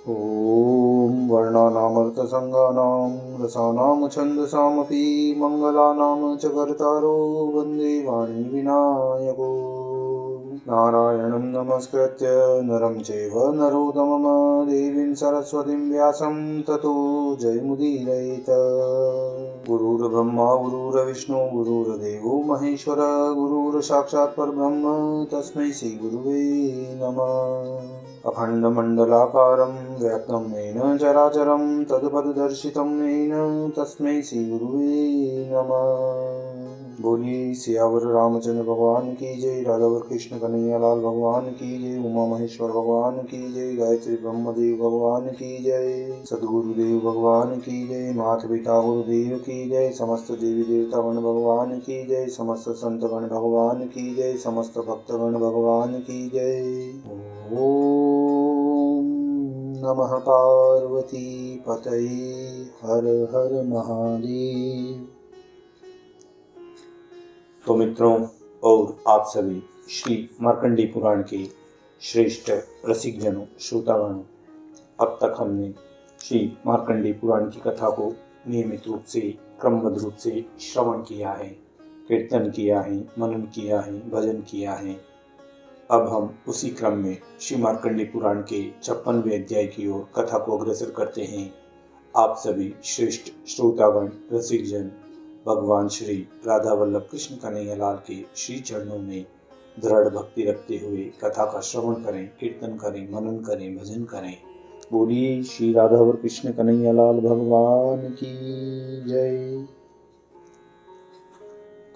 ॐ वर्णानामर्थसङ्गानां रसानां छन्दसामपि मङ्गलानां च कर्तारो वन्दे वाणीविनायको। नारायणं नमस्कृत्य नरं चैव नरोत्तमं देवीं सरस्वतीं व्यासं ततो जयमुदीरयेत्। गुरुर्ब्रह्मा गुरुर्विष्णु गुरुर्देवो महेश्वर गुरुर्साक्षात् परब्रह्म तस्मै श्रीगुरुवे नमः। अखण्डमण्डलाकारं व्याप्तं येन चराचरं तत्पददर्शितं येन तस्मै श्रीगुरुवे नमः। बोलिए सियावर रामचंद्र भगवान की जय, राधावर कृष्ण कन्हैया लाल भगवान की जय, उमा महेश्वर भगवान की जय, गायत्री ब्रह्मदेव भगवान की जय, सद्गुरुदेव भगवान की जय, माता पिता गुरुदेव की जय, समस्त देवी देवतागण भगवान की जय, समस्त संतगण भगवान की जय, समस्त भक्तगण भगवान की जय। ओम नमः पार्वती पतये हर हर महादेव। तो मित्रों और आप सभी श्री मार्कंडी पुराण के श्रेष्ठ रसिकजनों श्रोतागणों, अब तक हमने श्री मार्कंडी पुराण की कथा को नियमित रूप से क्रमबद्ध रूप से श्रवण किया है, कीर्तन किया है, मनन किया है, भजन किया है। अब हम उसी क्रम में श्री मार्कंडी पुराण के 56वें अध्याय की ओर कथा को अग्रसर करते हैं। आप सभी श्रेष्ठ श्रोतागण रसिकजन भगवान श्री राधा वल्लभ कृष्ण कन्हैया लाल के श्री चरणों में दृढ़ भक्ति रखते हुए कथा का श्रवण करें, कीर्तन करें, मनन करें, भजन करें। बोलिए श्री राधा और कृष्ण कन्हैया लाल भगवान की जय।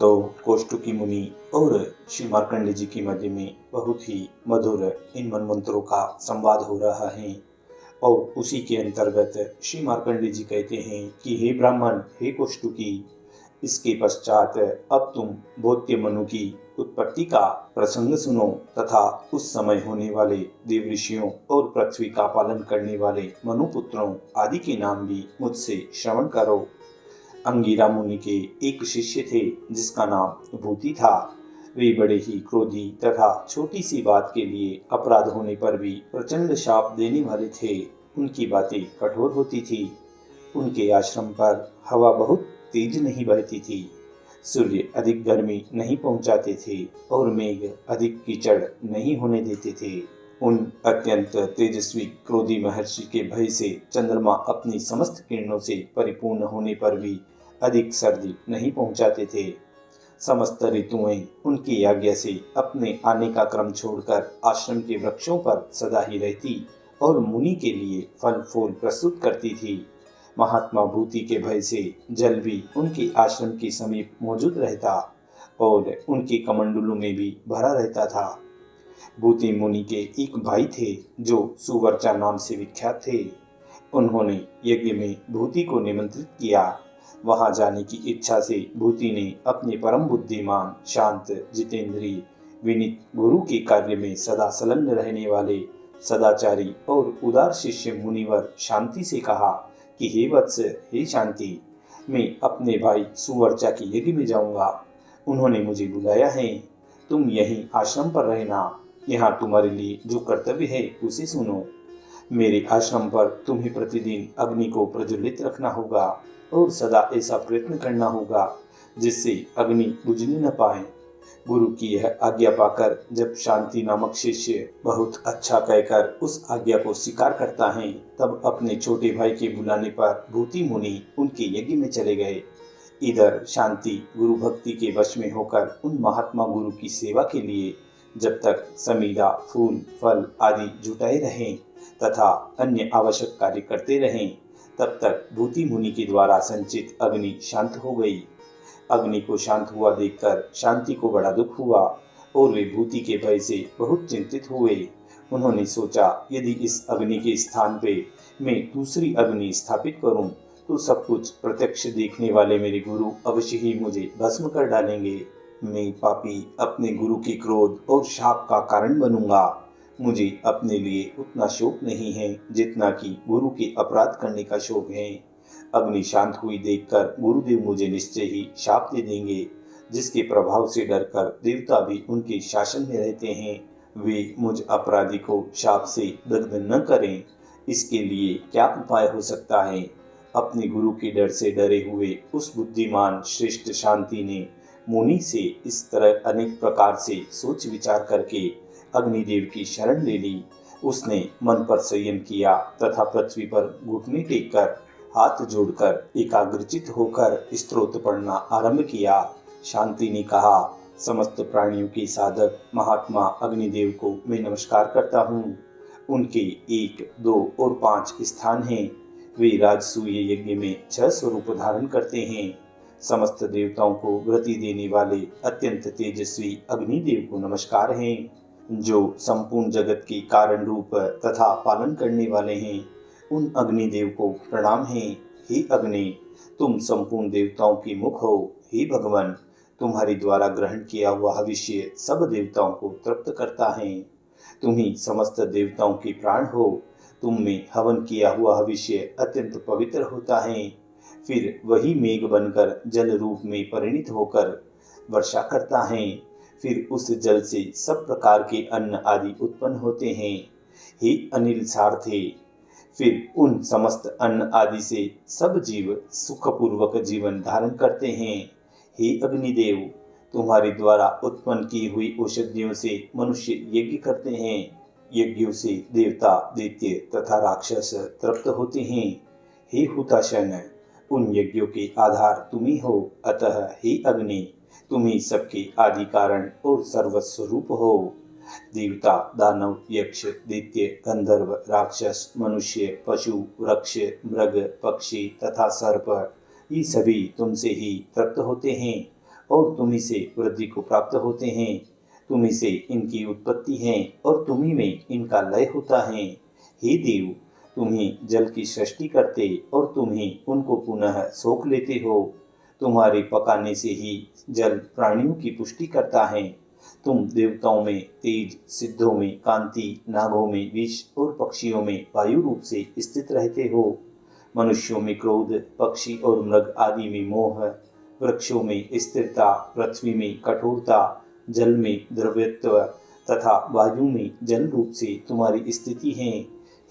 तो कौष्टुकी मुनि और श्री मार्कंडे जी के मध्य में बहुत ही मधुर इन मनमंत्रों का संवाद हो रहा है और उसी के अंतर्गत श्री मार्कंडे जी कहते हैं कि हे ब्राह्मण, हे कौष्टुकी, इसके पश्चात अब तुम भौत्य मनु की उत्पत्ति का प्रसंग सुनो तथा उस समय होने वाले देव ऋषियों और पृथ्वी का पालन करने वाले मनुपुत्रों आदि के नाम भी मुझसे श्रवण करो। अंगिरा मुनि के एक शिष्य थे जिसका नाम भूति था। वे बड़े ही क्रोधी तथा छोटी सी बात के लिए अपराध होने पर भी प्रचंड शाप देने वाले थे। उनकी बातें कठोर होती थी। उनके आश्रम पर हवा बहुत तेज नहीं बहती थी, सूर्य अधिक गर्मी नहीं पहुंचाते थे और मेघ अधिक कीचड़ नहीं होने देते थे। उन अत्यंत तेजस्वी क्रोधी महर्षि के भय से चंद्रमा अपनी समस्त किरणों से परिपूर्ण होने पर भी अधिक सर्दी नहीं पहुंचाते थे। समस्त ऋतुएं उनकी आज्ञा से अपने आने का क्रम छोड़कर आश्रम के वृक्षों पर सदा ही रहती और मुनि के लिए फल फूल प्रस्तुत करती थी। महात्मा भूति के भय से जल भी उनके आश्रम के समीप मौजूद रहता और उनके कमंडलों में भी भरा रहता था। भूति मुनि के एक भाई थे जो सुवर्चा नाम से विख्यात थे। उन्होंने यज्ञ में भूति को निमंत्रित किया। वहां जाने की इच्छा से भूति ने अपने परम बुद्धिमान, शांत, जितेंद्रिय, विनीत गुरु के कार्य में सदा संलग्न रहने वाले सदाचारी और उदार शिष्य मुनिवर शांति से कहा कि हे वत्स, हे शांति, मैं अपने भाई सुवर्चा के यज्ञ में जाऊंगा। उन्होंने मुझे बुलाया है, तुम यहीं आश्रम पर रहना। यहाँ तुम्हारे लिए जो कर्तव्य है उसे सुनो। मेरे आश्रम पर तुम्हें प्रतिदिन अग्नि को प्रज्वलित रखना होगा और सदा ऐसा प्रयत्न करना होगा जिससे अग्नि बुझने न पाए। गुरु की यह आज्ञा पाकर जब शांति नामक शिष्य बहुत अच्छा कहकर उस आज्ञा को स्वीकार करता है, तब अपने छोटे भाई के बुलाने पर भूति मुनि उनके यज्ञ में चले गए। इधर शांति गुरु भक्ति के वश में होकर उन महात्मा गुरु की सेवा के लिए जब तक समीरा, फूल, फल आदि जुटाए रहें तथा अन्य आवश्यक कार्य करते रहें, तब तक भूति मुनि के द्वारा संचित अग्नि शांत हो गई। अग्नि को शांत हुआ देखकर शांति को बड़ा दुख हुआ और वे भूति के भय से बहुत चिंतित हुए। उन्होंने सोचा, यदि इस अग्नि के स्थान पे मैं दूसरी अग्नि स्थापित करूं तो सब कुछ प्रत्यक्ष देखने वाले मेरे गुरु अवश्य ही मुझे भस्म कर डालेंगे। मैं पापी अपने गुरु के क्रोध और शाप का कारण बनूंगा। मुझे अपने लिए उतना शोक नहीं है जितना कि गुरु के अपराध करने का शोक है। अग्नि शांत हुई देखकर गुरुदेव मुझे निश्चय ही शाप दे देंगे, जिसके प्रभाव से डरकर देवता भी उनके शासन में रहते हैं। वे मुझ अपराधी को शाप से दग्ध न करें, इसके लिए क्या उपाय हो सकता है? अपने गुरु के डर से डरे हुए उस बुद्धिमान श्रेष्ठ शांति ने मुनि से इस तरह अनेक प्रकार से सोच विचार करके अग्निदेव की शरण ले ली। उसने मन पर संयम किया तथा पृथ्वी पर घुटने टेक कर हाथ जोड़कर एकाग्रचित होकर स्तोत्र पढ़ना आरंभ किया। शांति ने कहा, समस्त प्राणियों के साधक महात्मा अग्निदेव को मैं नमस्कार करता हूँ। उनके 1, 2 और 5 स्थान हैं। वे राजसूय यज्ञ में 6 स्वरूप धारण करते हैं। समस्त देवताओं को वृत्ति देने वाले अत्यंत तेजस्वी अग्निदेव को नमस्कार है, जो संपूर्ण जगत के कारण रूप तथा पालन करने वाले हैं। उन अग्निदेव को प्रणाम है। हे अग्नि, तुम संपूर्ण देवताओं की मुख हो। हे भगवान, तुम्हारे द्वारा ग्रहण किया हुआ हविष्य सब देवताओं को तृप्त करता है। तुम ही समस्त देवताओं के प्राण हो। तुम में हवन किया हुआ हविष्य अत्यंत पवित्र होता है। फिर वही मेघ बनकर जल रूप में परिणित होकर वर्षा करता है। फिर उस जल से सब प्रकार के अन्न आदि उत्पन्न होते हैं। हे अनिल सारथे, फिर उन समस्त अन्न आदि से सब जीव सुखपूर्वक जीवन धारण करते हैं। हे अग्निदेव, तुम्हारे द्वारा उत्पन्न की हुई औषधियों से मनुष्य यज्ञ करते हैं। यज्ञों से देवता, दैत्य तथा राक्षस तृप्त होते हैं। हे हुताशन, उन यज्ञों के आधार तुम ही हो। अतः हे अग्नि, तुम ही सबके आदि कारण और सर्वस्वरूप हो। देवता, दानव, यक्ष, दैत्य, गंधर्व, राक्षस, मनुष्य, पशु, वृक्ष, मृग, पक्षी तथा सर्प, ये सभी तुमसे ही तृप्त होते हैं और तुम्ही से वृद्धि को प्राप्त होते हैं। तुम्ही से इनकी उत्पत्ति है और तुम्ही में इनका लय होता है। हे देव, तुम ही जल की सृष्टि करते और तुम ही उनको पुनः सोख लेते हो। तुम्हारे पकाने से ही जल प्राणियों की पुष्टि करता है। तुम देवताओं में तेज, सिद्धों में कांति, नागों में विष और पक्षियों में वायु रूप से स्थित रहते हो। मनुष्यों में क्रोध, पक्षी और मृग आदि में मोह, वृक्षों में स्थिरता, पृथ्वी में कठोरता, जल में द्रव्यत्व तथा वायु में जल रूप से तुम्हारी स्थिति है।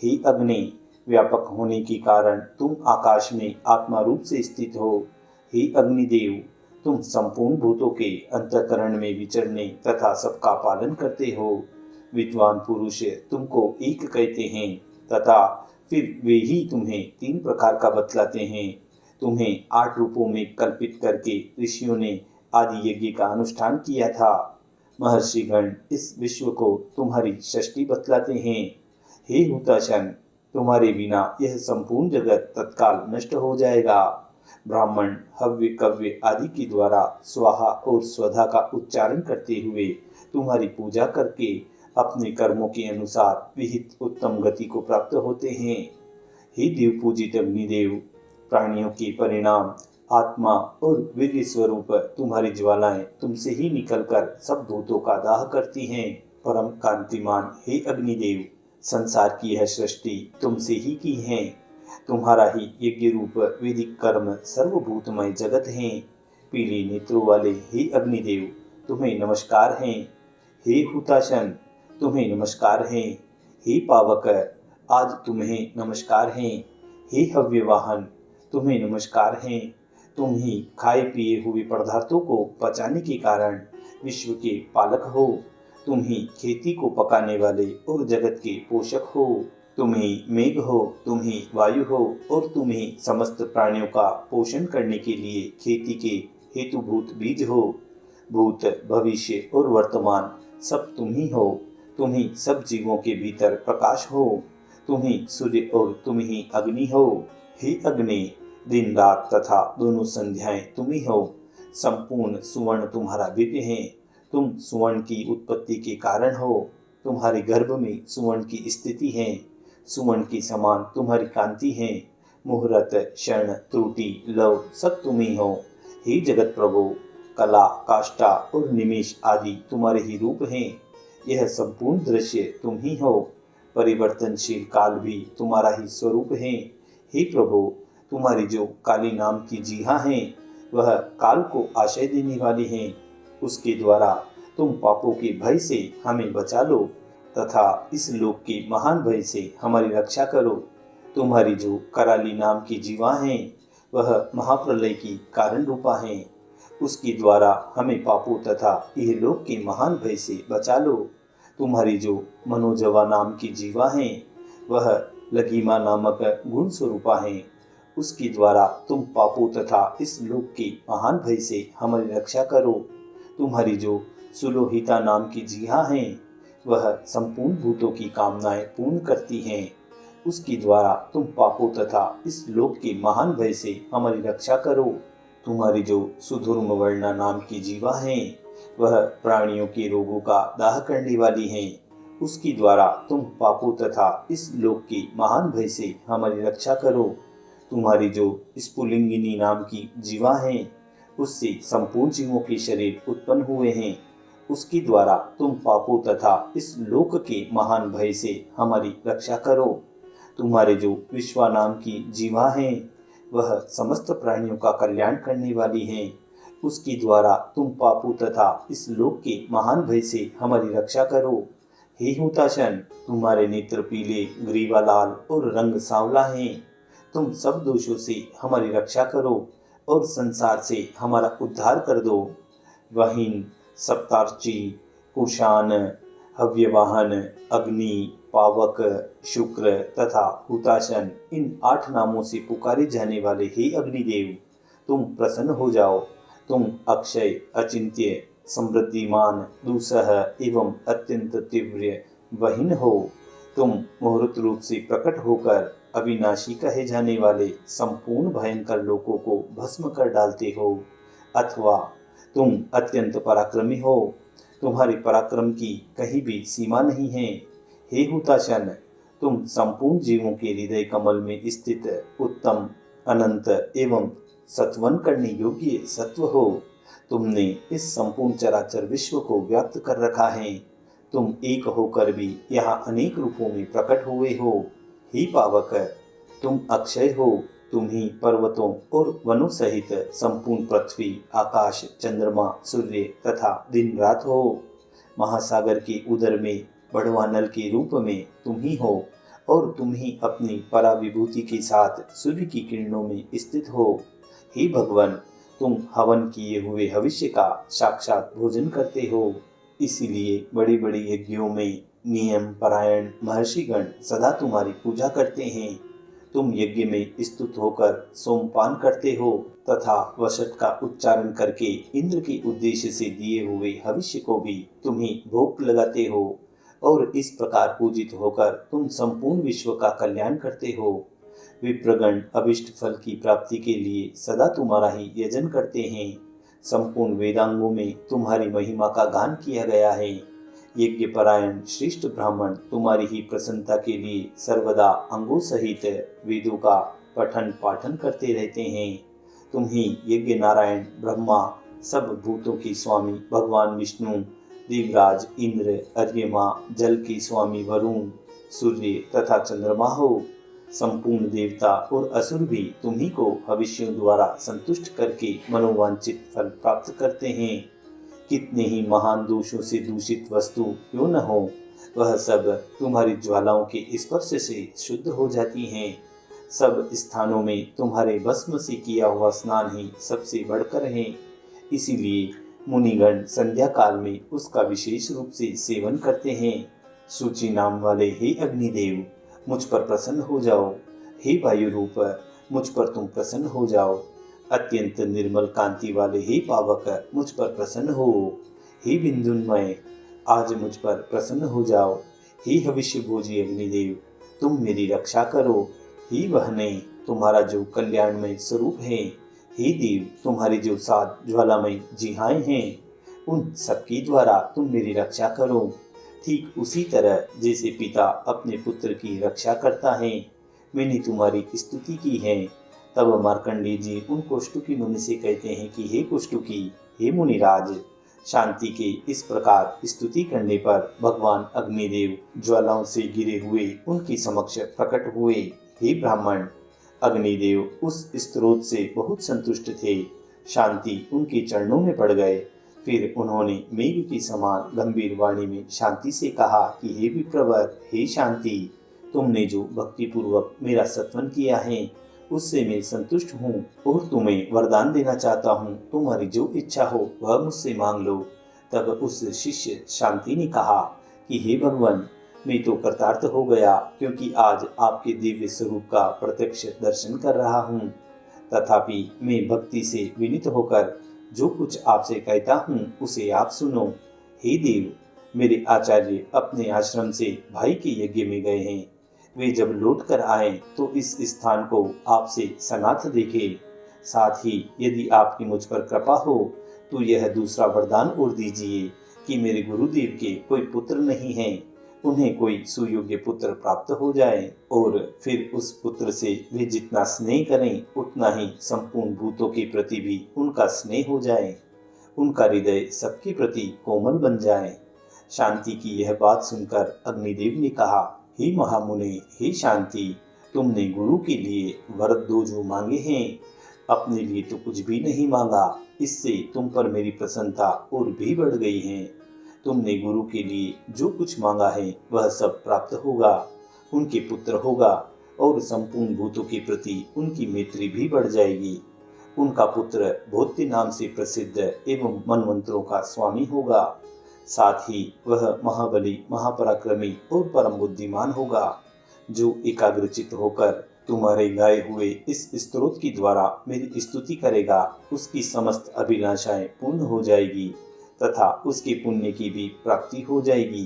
हे अग्नि, व्यापक होने के कारण तुम आकाश में आत्मा रूप से स्थित हो। हे अग्निदेव, तुम संपूर्ण भूतों के अंतःकरण में विचरने तथा सबका पालन करते हो। विद्वान पुरुष तुमको एक कहते हैं तथा फिर वे ही तुम्हें 3 प्रकार का बतलाते हैं। तुम्हें 8 रूपों में कल्पित करके ऋषियों ने आदि यज्ञ का अनुष्ठान किया था। महर्षिगण इस विश्व को तुम्हारी सृष्टि बतलाते हैं। हे हुताशन, तुम्हारे बिना यह संपूर्ण जगत तत्काल नष्ट हो जाएगा। ब्राह्मण हव्य, कव्य आदि के द्वारा स्वाहा और स्वधा का उच्चारण करते हुए तुम्हारी पूजा करके अपने कर्मों के अनुसार विहित उत्तम गति को प्राप्त होते हैं। हे देव पूजित अग्निदेव, प्राणियों के परिणाम, आत्मा और वीर्य स्वरूप तुम्हारी ज्वालाएं तुमसे ही निकलकर सब भूतों का दाह करती हैं। परम कांतिमान हे अग्निदेव, संसार की यह सृष्टि तुमसे ही की है। तुम्हारा ही यज्ञ रूप वैदिक कर्म सर्वभूतमय जगत है। पीले नेत्रों वाले हे अग्निदेव, तुम्हें नमस्कार है। हे हुताशन, तुम्हें नमस्कार है। हे पावक, आज तुम्हें नमस्कार है। हे हव्यवाहन, तुम्हें नमस्कार है। तुम ही खाए पिए हुए पदार्थों को पचाने के कारण विश्व के पालक हो। तुम ही खेती को पकाने वाले और जगत के पोषक हो। तुम ही मेघ हो, तुम ही वायु हो और तुम ही समस्त प्राणियों का पोषण करने के लिए खेती के हेतुभूत बीज हो। भूत, भविष्य और वर्तमान सब तुम ही हो। तुम ही सब जीवों के भीतर प्रकाश हो। तुम ही सूर्य और तुम ही अग्नि हो। हे अग्नि, दिन रात तथा दोनों संध्याएं तुम ही हो। संपूर्ण सुवर्ण तुम्हारा वीर्य है। तुम सुवर्ण की उत्पत्ति के कारण हो। तुम्हारे गर्भ में सुवर्ण की स्थिति है। सुवर्ण की समान तुम्हारी कांति है। मुहूर्त, क्षण, त्रुटि, लव सब तुम ही हो। हे जगत प्रभु, कला, काष्ठा और निमेष आदि तुम्हारे ही रूप हैं। यह संपूर्ण दृश्य तुम ही हो। परिवर्तनशील काल भी तुम्हारा ही स्वरूप है। हे प्रभु, तुम्हारी जो काली नाम की जीहा है वह काल को आशय देने वाली है। उसके द्वारा तुम पापों के भय से हमें बचा लो तथा इस लोक के महान भय से हमारी रक्षा करो। तुम्हारी जो कराली नाम की जीवा हैं वह महाप्रलय की कारण रूपा हैं, उसके द्वारा हमें पापों तथा यह लोक के महान भय से बचा लो। तुम्हारी जो मनोजवा नाम की जीवा हैं वह लघिमा नामक गुण स्वरूपा हैं, उसके द्वारा तुम पापों तथा इस लोक के महान भय से हमारी रक्षा करो। तुम्हारी जो सुलोहिता नाम की जीहा हैं वह संपूर्ण भूतों की कामनाएं पूर्ण करती हैं, उसके द्वारा तुम पापों तथा इस लोक के महान भय से हमारी रक्षा करो। तुम्हारी जो सुधुर्म वर्णा नाम की जीवा हैं वह प्राणियों के रोगों का दाह करने वाली हैं, उसके द्वारा तुम पापों तथा इस लोक के महान भय से हमारी रक्षा करो। तुम्हारी जो स्फुलिंगिनी नाम की जीवा हैं उससे संपूर्ण जीवों के शरीर उत्पन्न हुए हैं, उसके द्वारा तुम पापों तथा इस लोक के महान भय से हमारी रक्षा करो। तुम्हारे जो विश्वा नाम की जीवा हैं वह समस्त प्राणियों का कल्याण करने वाली हैं, उसके द्वारा तुम पापों तथा इस लोक के महान भय से हमारी रक्षा करो। हे हुताशन, तुम्हारे नेत्र पीले, ग्रीवा लाल और रंग सांवला हैं, तुम सब दोषों से हमारी रक्षा करो और संसार से हमारा उद्धार कर दो। वहीन, सप्तार्ची, कुशान, हव्यवाहन, अग्नि, पावक, शुक्र तथा हुताशन, इन 8 नामों से पुकारे जाने वाले हे अग्निदेव, तुम प्रसन्न हो जाओ। तुम अक्षय, अचिंत्य, समृद्धिमान, दुसह एवं अत्यंत तीव्र वहीन हो। तुम मुहूर्त रूप से प्रकट होकर अविनाशी कहे जाने वाले संपूर्ण भयंकर लोकों को भस्म कर डालते हो। अथवा तुम अत्यंत पराक्रमी हो, तुम्हारे पराक्रम की कहीं भी सीमा नहीं है। हे हुताशन, तुम संपूर्ण जीवों के हृदय कमल में स्थित उत्तम, अनंत एवं सत्वन करने योग्य सत्व हो। तुमने इस संपूर्ण चराचर विश्व को व्याप्त कर रखा है। तुम एक होकर भी यहाँ अनेक रूपों में प्रकट हुए हो। हे पावक, तुम अक्षय हो, तुम ही पर्वतों और वनों सहित संपूर्ण पृथ्वी, आकाश, चंद्रमा, सूर्य तथा दिन रात हो। महासागर के उदर में बड़वानल के रूप में तुम ही हो और तुम ही अपनी पराविभूति के साथ सूर्य की किरणों में स्थित हो। हे भगवान, तुम हवन किए हुए भविष्य का साक्षात भोजन करते हो, इसीलिए बड़े बड़े यज्ञों में नियम परायण महर्षिगण सदा तुम्हारी पूजा करते हैं। तुम यज्ञ में स्तुत होकर सोमपान करते हो तथा वषट का उच्चारण करके इंद्र के उद्देश्य से दिए हुए भविष्य को भी तुम ही भोग लगाते हो और इस प्रकार पूजित होकर तुम संपूर्ण विश्व का कल्याण करते हो। विप्रगण अभिष्ट फल की प्राप्ति के लिए सदा तुम्हारा ही यजन करते हैं। संपूर्ण वेदांगों में तुम्हारी महिमा का गान किया गया है। यज्ञ परायण श्रेष्ठ ब्राह्मण तुम्हारी ही प्रसन्नता के लिए सर्वदा अंगों सहित वेदों का पठन पाठन करते रहते हैं। तुम ही यज्ञ नारायण ब्रह्मा, सब भूतों के स्वामी भगवान विष्णु, देवराज इंद्र, अर्यमा, जल के स्वामी वरुण, सूर्य तथा चंद्रमा हो। संपूर्ण देवता और असुर भी तुम्ही को भविष्यों द्वारा संतुष्ट करके मनोवांछित फल प्राप्त करते हैं। कितने ही महान दोषों से दूषित वस्तु क्यों न हो, वह सब तुम्हारी ज्वालाओं के स्पर्श से शुद्ध हो जाती हैं। सब स्थानों में तुम्हारे भस्म से किया हुआ स्नान ही सबसे बढ़कर है, इसीलिए मुनिगण संध्या काल में उसका विशेष रूप से सेवन करते हैं। सूची नाम वाले हे अग्निदेव, मुझ पर प्रसन्न हो जाओ। हे वायु रूप, मुझ पर तुम प्रसन्न हो जाओ। अत्यंत निर्मल कांति वाले हे पावक, मुझ पर प्रसन्न हो। हे बिंदुन्मय, आज मुझ पर प्रसन्न हो जाओ। हे भविष्य भोजी अग्निदेव, तुम मेरी रक्षा करो। हे वहने, तुम्हारा जो कल्याणमय स्वरूप है। हे देव, तुम्हारी जो 7 ज्वालामय जिहाएं हैं, उन सबके द्वारा तुम मेरी रक्षा करो। ठीक उसी तरह जैसे पिता अपने पुत्र की रक्षा करता है, मैंने तुम्हारी स्तुति की है। तब मार्कंडेय जी उन कुष्टुकी मुनि से कहते हैं कि हे कुष्टुकी, हे मुनिराज, शांति के इस प्रकार स्तुति करने पर भगवान अग्निदेव ज्वालाओं से गिरे हुए उनके समक्ष प्रकट हुए। हे ब्राह्मण, अग्निदेव उस स्त्रोत से बहुत संतुष्ट थे। शांति उनके चरणों में पड़ गए। फिर उन्होंने मेघ के समान गंभीर वाणी में शांति से कहा कि हे विप्रवर, हे शांति, तुमने जो भक्ति पूर्वक मेरा सत्वन किया है उससे मैं संतुष्ट हूँ और तुम्हें वरदान देना चाहता हूँ। तुम्हारी जो इच्छा हो वह मुझसे मांग लो। तब उस शिष्य शांति ने कहा कि हे भगवान, मैं तो कृतार्थ हो गया, क्योंकि आज आपके दिव्य स्वरूप का प्रत्यक्ष दर्शन कर रहा हूँ। तथापि मैं भक्ति से विनीत होकर जो कुछ आपसे कहता हूँ उसे आप सुनो। हे देव, मेरे आचार्य अपने आश्रम से भाई के यज्ञ में गए हैं। वे जब लौट कर आए तो इस स्थान को आपसे सनाथ देखे। साथ ही यदि आपकी मुझ पर कृपा हो तो यह दूसरा वरदान और दीजिए कि मेरे गुरुदेव के कोई पुत्र नहीं है, उन्हें कोई सुयोग्य पुत्र प्राप्त हो जाए और फिर उस पुत्र से वे जितना स्नेह करें उतना ही संपूर्ण भूतों के प्रति भी उनका स्नेह हो जाए, उनका हृदय सबके प्रति कोमल बन जाए। शांति की यह बात सुनकर अग्निदेव ने कहा, हे महामुने, हे शांति, तुमने गुरु के लिए वर दो जो मांगे हैं, अपने लिए तो कुछ भी नहीं मांगा। इससे तुम पर मेरी प्रसन्नता और भी बढ़ गई है। तुमने गुरु के लिए जो कुछ मांगा है वह सब प्राप्त होगा, उनके पुत्र होगा और संपूर्ण भूतों के प्रति उनकी मैत्री भी बढ़ जाएगी। उनका पुत्र भौत्य नाम से प्रसिद्ध एवं मनमंत्रों का स्वामी होगा। साथ ही वह महाबली, महापराक्रमी और परम बुद्धिमान होगा, जो एकाग्रचित्त होकर तुम्हारे गाए हुए इस स्तोत्र के द्वारा मेरी स्तुति करेगा। उसकी समस्त अभिलाषाएं पूर्ण हो जाएगी तथा उसके पुण्य की भी प्राप्ति हो जाएगी।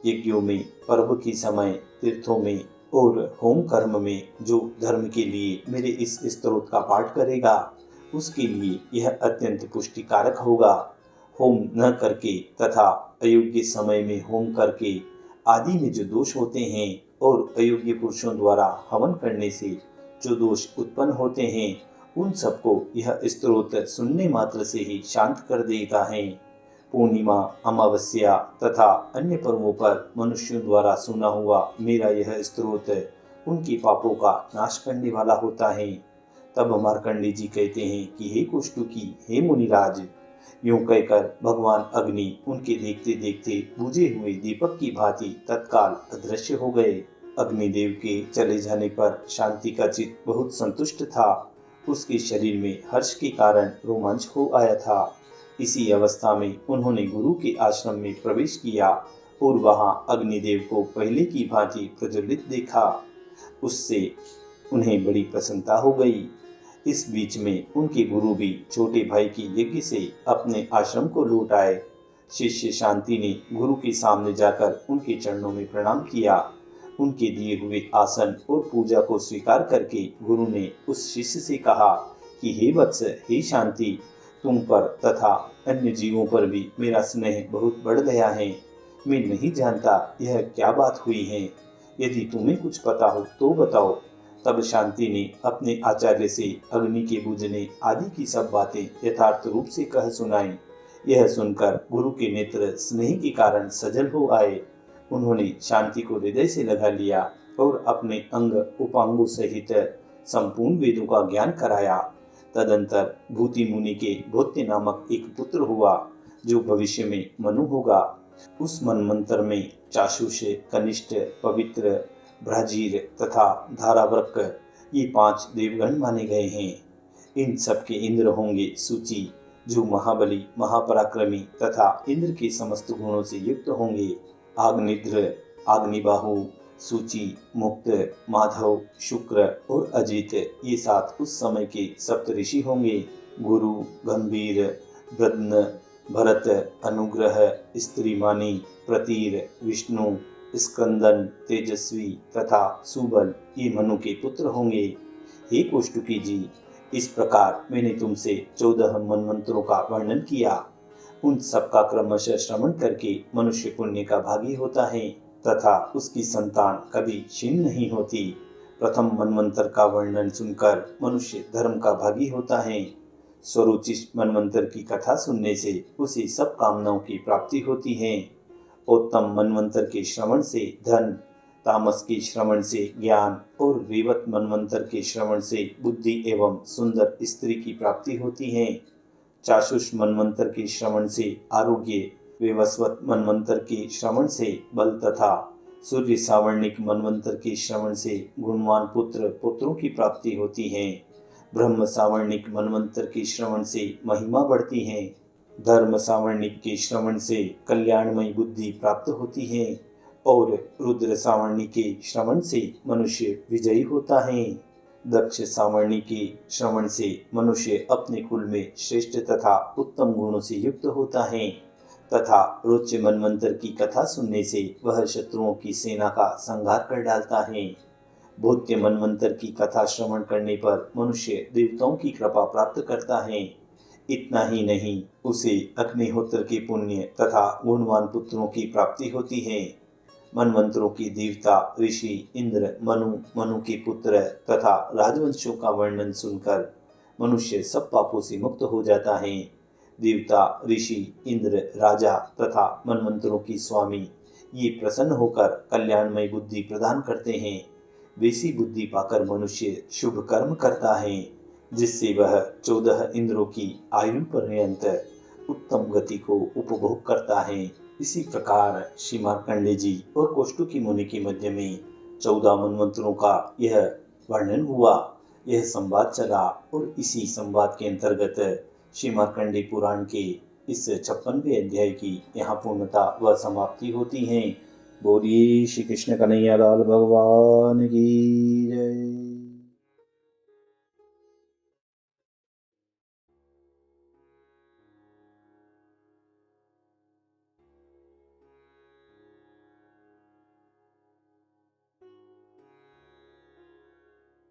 यज्ञों में, पर्व के समय, तीर्थों में और होम कर्म में जो धर्म के लिए मेरे इस स्तोत्र का पाठ करेगा उसके लिए यह अत्यंत पुष्टिकारक होगा। होम न करके तथा अयोग्य समय में होम करके आदि में जो दोष होते हैं और अयोग्य पुरुषों द्वारा हवन करने से जो दोष उत्पन्न होते हैं उन सबको यह स्तोत्र सुनने मात्र से ही शांत कर देता है। पूर्णिमा, अमावस्या तथा अन्य पर्वों पर मनुष्यों द्वारा सुना हुआ मेरा यह स्तोत्र उनके पापों का नाश करने वाला होता है। तब मार्कंडेय जी कहते हैं कि हे कुष्टुकी, हे मुनिराज, यूं कहकर भगवान अग्नि उनके देखते देखते बुझे हुए दीपक की भांति तत्काल अदृश्य हो गए। अग्निदेव के चले जाने पर शांति का चित्त बहुत संतुष्ट था। उसके शरीर में हर्ष के कारण रोमांच हो आया था। इसी अवस्था में उन्होंने गुरु के आश्रम में प्रवेश किया और वहां अग्निदेव को पहले की भांति प्रज्वलित देखा। उससे उन्हें बड़ी प्रसन्नता हो गई। इस बीच में उनके गुरु भी छोटे भाई के यज्ञ से अपने आश्रम को लौट आए। शिष्य शांति ने गुरु के सामने जाकर उनके चरणों में प्रणाम किया। उनके दिए हुए आसन और पूजा को स्वीकार करके गुरु ने उस शिष्य से कहा कि हे वत्स, हे शांति, तुम पर तथा अन्य जीवों पर भी मेरा स्नेह बहुत बढ़ गया है। मैं नहीं जानता यह क्या बात हुई है। यदि तुम्हें कुछ पता हो तो बताओ। तब शांति ने अपने आचार्य से अग्नि के बुझने आदि की सब बातें यथार्थ रूप से कह सुनाई। यह सुनकर गुरु के नेत्र स्नेह के कारण सजल हो आए। उन्होंने शांति को हृदय से लगा लिया और अपने अंग उपांगों सहित संपूर्ण वेदों का ज्ञान कराया। तदंतर भूति मुनि के भौत्य नामक एक पुत्र हुआ जो भविष्य में मनु होगा। उस मनमंत्र में चाक्षुष, कनिष्ठ, पवित्र, ब्राजीर तथा धारावृक ये 5 देवगण माने गए हैं। इन सबके इंद्र होंगे सूची, जो महाबली, महापराक्रमी तथा इंद्र के समस्त गुणों से युक्त होंगे। आग्निद्र, अग्निबाहु, सूची, मुक्त, माधव, शुक्र और अजित ये 7 उस समय के सप्तऋषि होंगे। गुरु, गंभीर, ब्रद्न, भरत, अनुग्रह, स्त्रीमानी, प्रतीर, विष्णु, स्कंदन, तेजस्वी तथा सुबल ये मनु के पुत्र होंगे। हे कुष्टुकी जी, इस प्रकार मैंने तुमसे 14 मनमंत्रों का वर्णन किया। उन सबका क्रमशः श्रवण करके मनुष्य पुण्य का भागी होता है तथा उसकी संतान कभी क्षीण नहीं होती। प्रथम मनमंत्र का वर्णन सुनकर मनुष्य धर्म का भागी होता है। स्वरोचिष मनमंत्र की कथा सुनने से उसे सब कामनाओं की प्राप्ति होती है। उत्तम मनमंत्र के श्रवण से धन, तामस के श्रवण से ज्ञान और रेवत मनमंत्र के श्रवण से बुद्धि एवं सुंदर स्त्री की प्राप्ति होती है। चाक्षुष मनवंतर के श्रवण से आरोग्य, विवस्वत मनवंतर के श्रवण से बल तथा सूर्य सावर्णिक मनवंतर के श्रवण से गुणवान पुत्रों की प्राप्ति होती है। ब्रह्म सावर्णिक मनवंतर के श्रवण से महिमा बढ़ती है। धर्म सावर्णिक के श्रवण से कल्याणमयी बुद्धि प्राप्त होती है और रुद्र सावर्णी के श्रवण से मनुष्य विजयी होता है। दक्ष सावर्णी के श्रवण से मनुष्य अपने कुल में श्रेष्ठ तथा उत्तम गुणों से युक्त होता है तथा रोच्य मनवंतर की कथा सुनने से वह शत्रुओं की सेना का संहार कर डालता है। भौत्य मनवंतर की कथा श्रवण करने पर मनुष्य देवताओं की कृपा प्राप्त करता है। इतना ही नहीं, उसे अग्निहोत्र के पुण्य तथा गुणवान पुत्रों की प्राप्ति होती है। मनवंतरों के देवता ऋषि इंद्र, मनु के पुत्र तथा राजवंशों का वर्णन सुनकर मनुष्य सब पापों से मुक्त हो जाता है। देवता, ऋषि, इंद्र, राजा तथा मनवंतरों की स्वामी ये प्रसन्न होकर कल्याणमय बुद्धि प्रदान करते हैं। वैसी बुद्धि पाकर मनुष्य शुभ कर्म करता है जिससे वह 14 इंद्रों की आयु पर्यंत उत्तम गति को उपभोग करता है। इसी प्रकार श्री मार्कंडेय जी और कौष्टुकी मुनि के मध्य में 14 मनवंतरों का यह वर्णन हुआ, यह संवाद चला और इसी संवाद के अंतर्गत श्री मार्कंडेय पुराण के इस 56वें अध्याय की यहाँ पूर्णता व समाप्ति होती है। बोलिए श्री कृष्ण कन्हैया लाल भगवान की जय।